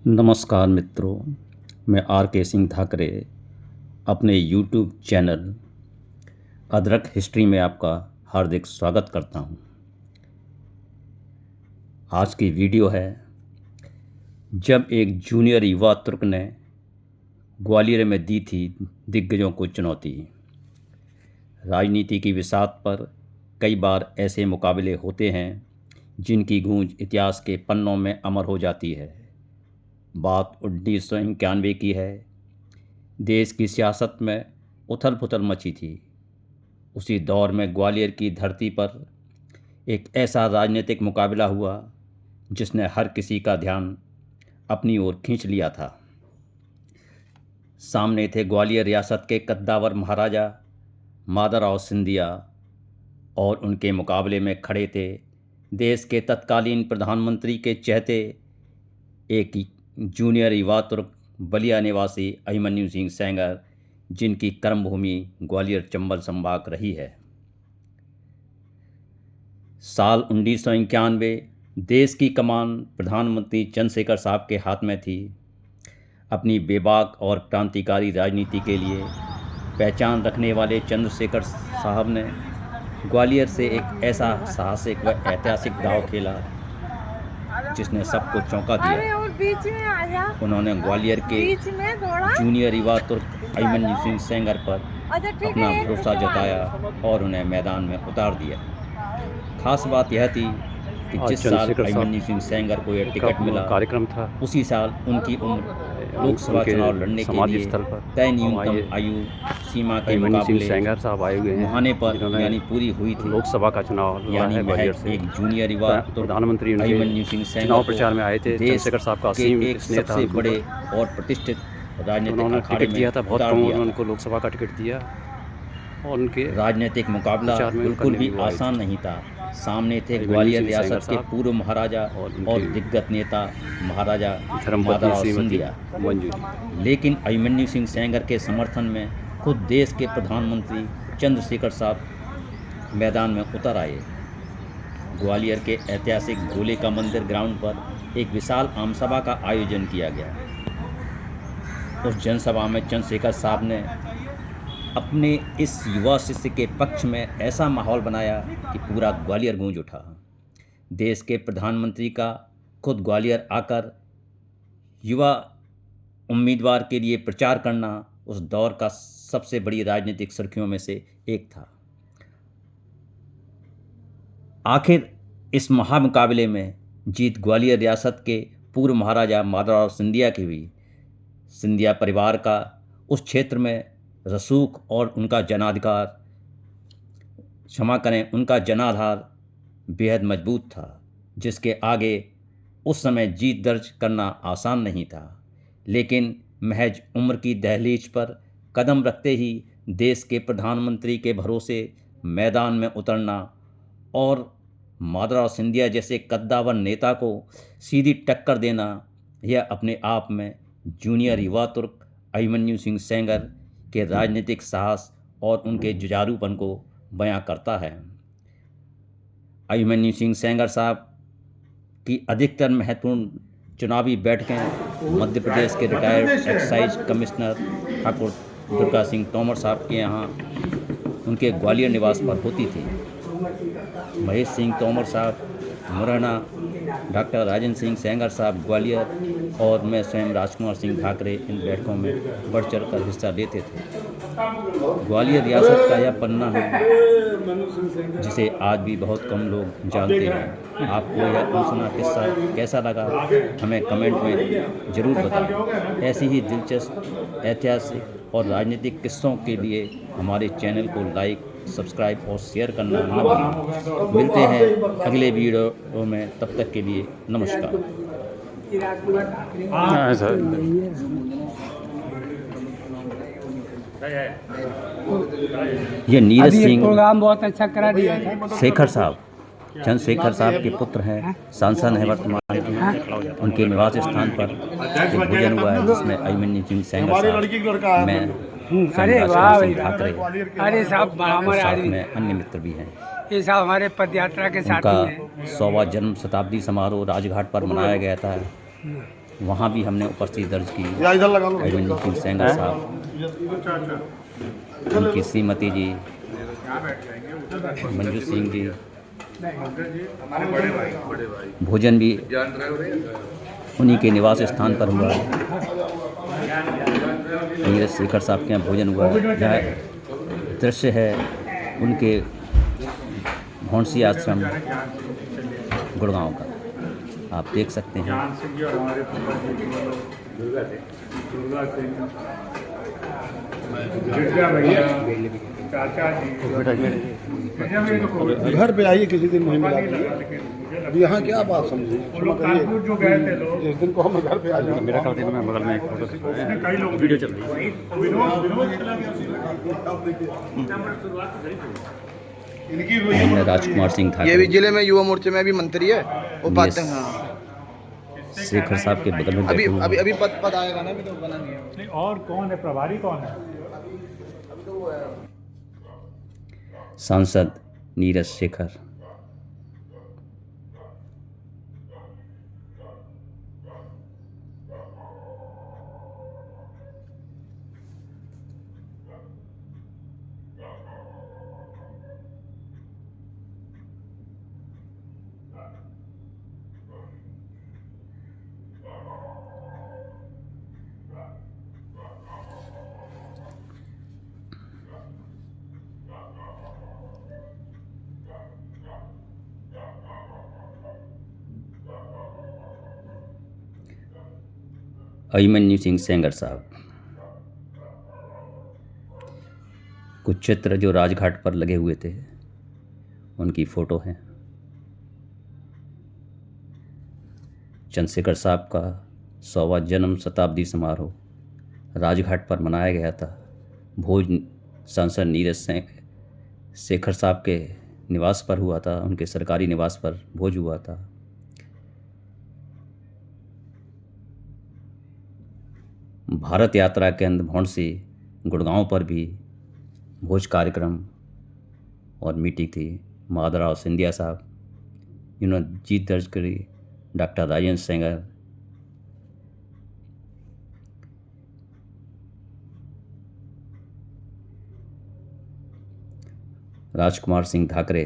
नमस्कार मित्रों, मैं आर के सिंह ठाकरे अपने यूट्यूब चैनल अदरक हिस्ट्री में आपका हार्दिक स्वागत करता हूं। आज की वीडियो है जब एक जूनियर युवा तुर्क ने ग्वालियर में दी थी दिग्गजों को चुनौती। राजनीति की विसात पर कई बार ऐसे मुकाबले होते हैं जिनकी गूंज इतिहास के पन्नों में अमर हो जाती है। बात 1991 की है। देश की सियासत में उथल पुथल मची थी। उसी दौर में ग्वालियर की धरती पर एक ऐसा राजनीतिक मुकाबला हुआ जिसने हर किसी का ध्यान अपनी ओर खींच लिया था। सामने थे ग्वालियर रियासत के कद्दावर महाराजा माधवराव सिंधिया और उनके मुकाबले में खड़े थे देश के तत्कालीन प्रधानमंत्री के चहेते एक जूनियर युवा तुर्क बलिया निवासी अभिमन्यु सिंह सेंगर, जिनकी कर्मभूमि ग्वालियर चंबल संभाग रही है। साल 1991 देश की कमान प्रधानमंत्री चंद्रशेखर साहब के हाथ में थी। अपनी बेबाक और क्रांतिकारी राजनीति के लिए पहचान रखने वाले चंद्रशेखर साहब ने ग्वालियर से एक ऐसा साहसिक व ऐतिहासिक दांव खेला जिसने सबको चौंका दिया। उन्होंने ग्वालियर के जूनियर युवा तुर्क अभिमन्यु सिंह सेंगर पर अपना भरोसा जताया और उन्हें मैदान में उतार दिया। खास बात यह थी कि जिस साल अभिमन्यु सिंह सेंगर को यह टिकट मिला कार्यक्रम था, उसी साल उनकी उम्र लोकसभा चुनाव लड़ने के लिए तय न्यूनतम आयु सीमा के मुकाबले सेंगर साहब आए हुए मुहाने पर यानी पूरी हुई थी। लोकसभा का चुनाव यानी ग्वालियर से एक जूनियर युवा प्रधानमंत्री अभिमन्यु सिंह सेंगर चुनाव प्रचार में आए थे। चंद्रशेखर साहब का एक सबसे बड़े और प्रतिष्ठित राजनीतिक टिकट दिया था। बहुत कम उनको लोकसभा का टिकट दिया और उनके राजनीतिक मुकाबला बिल्कुल भी आसान नहीं था। सामने थे ग्वालियर रियासत के पूर्व महाराजा और दिग्गज नेता महाराजा माधवराव सिंधिया। लेकिन अभिमन्यु सिंह सेंगर के समर्थन में खुद देश के प्रधानमंत्री चंद्रशेखर साहब मैदान में उतर आए। ग्वालियर के ऐतिहासिक गोले का मंदिर ग्राउंड पर एक विशाल आमसभा का आयोजन किया गया। उस जनसभा में चंद्रशेखर साहब ने अपने इस युवा शिष्य के पक्ष में ऐसा माहौल बनाया कि पूरा ग्वालियर गूंज उठा। देश के प्रधानमंत्री का खुद ग्वालियर आकर युवा उम्मीदवार के लिए प्रचार करना उस दौर का सबसे बड़ी राजनीतिक सुर्खियों में से एक था। आखिर इस महामुकाबले में जीत ग्वालियर रियासत के पूर्व महाराजा माधवराव सिंधिया की हुई। सिंधिया परिवार का उस क्षेत्र में रसूख और उनका उनका जनाधार बेहद मजबूत था, जिसके आगे उस समय जीत दर्ज करना आसान नहीं था। लेकिन महज उम्र की दहलीज पर कदम रखते ही देश के प्रधानमंत्री के भरोसे मैदान में उतरना और माधवराव सिंधिया जैसे कद्दावर नेता को सीधी टक्कर देना, यह अपने आप में जूनियर युवा तुर्क अभिमन्यु सिंह सेंगर के राजनीतिक साहस और उनके जुझारूपन को बयां करता है। अभिमन्यु सिंह सेंगर साहब की अधिकतर महत्वपूर्ण चुनावी बैठकें मध्य प्रदेश के retired excise commissioner Thakur Durga Singh Tomar साहब के यहाँ उनके ग्वालियर निवास पर होती थी। महेश सिंह तोमर साहब मुरैना, डॉक्टर राजेंद्र सिंह सेंगर साहब ग्वालियर और मैं स्वयं राजकुमार सिंह ठाकरे इन बैठकों में बढ़ चढ़ कर हिस्सा लेते थे। ग्वालियर रियासत का यह पन्ना है जिसे आज भी बहुत कम लोग जानते हैं। आपको यह अनसुना किस्सा कैसा लगा हमें कमेंट में ज़रूर बताएं। ऐसी ही दिलचस्प ऐतिहासिक और राजनीतिक किस्सों के लिए हमारे चैनल को लाइक, सब्सक्राइब और शेयर करना न भूलें। मिलते हैं अगले वीडियो में, तब तक के लिए नमस्कार। ये नीरज सिंह प्रोग्राम बहुत अच्छा करा दिया था। शेखर साहब चंद्रशेखर साहब के पुत्र हैं, सांसद हैं वर्तमान के। उनके निवास स्थान पर जो भोजन हुआ है जिसमें अभिमन्यु सिंह सेंगर साहब, मैं अरे वाह, ठाकरे, अरे साहब हमारे साथ में अन्य मित्र भी हैं। ये साहब हमारे पदयात्रा के साथ उनका 100वां जन्म शताब्दी समारोह राजघाट पर मनाया गया था। वहाँ भी हमने उपस्थिति दर्ज की। या इधर लगा लो। अभिमन्यु सिंह सेंगर साहब, उनकी श्रीमती जी मंजू सिंह जी, भोजन भी उन्हीं के निवास स्थान पर हुआ। नीरज शेखर साहब के यहाँ भोजन हुआ। यह दृश्य है उनके भौंसी आश्रम गुड़गांव का, आप देख सकते हैं। ज्ञान सिंह जी और हमारे पिताजी की दुर्गा सिंह, गिरजा भैया, चाचा जी, घर पे आइए किसी दिन नहीं मिला। अब यहाँ क्या बात समझी, वो लोग कानपुर जो गए थे लोग, जिस दिन को हम घर पे आ जाए। मेरा ख्याल है मैं बगल में एक फोटो उसमें कई लोग वीडियो चल रही है। विनोद चला गया। मैं राजकुमार सिंह ये भी ठाकुर, जिले में युवा मोर्चे में भी मंत्री है उपाध्यक्ष। ये हाँ शेखर साहब के बगल में अभी बैठे हुए अभी हैं। अभी पद आएगा ना, अभी तो बना नहीं है। नहीं, और कौन है प्रभारी, कौन है? सांसद नीरज शेखर। अभिमन्यु सिंह सेंगर साहब, कुछ चित्र जो राजघाट पर लगे हुए थे उनकी फ़ोटो हैं। चंद्रशेखर साहब का 100वां जन्म शताब्दी समारोह राजघाट पर मनाया गया था। भोज सांसद नीरज शेखर साहब के निवास पर हुआ था, उनके सरकारी निवास पर भोज हुआ था। भारत यात्रा के अंत भौंसी गुड़गांव पर भी भोज कार्यक्रम और मीटिंग थी। माधवराव सिंधिया साहब, इन्होंने जीत दर्ज करी। डॉक्टर राजेंद्र सेंगर, राजकुमार सिंह ठाकरे,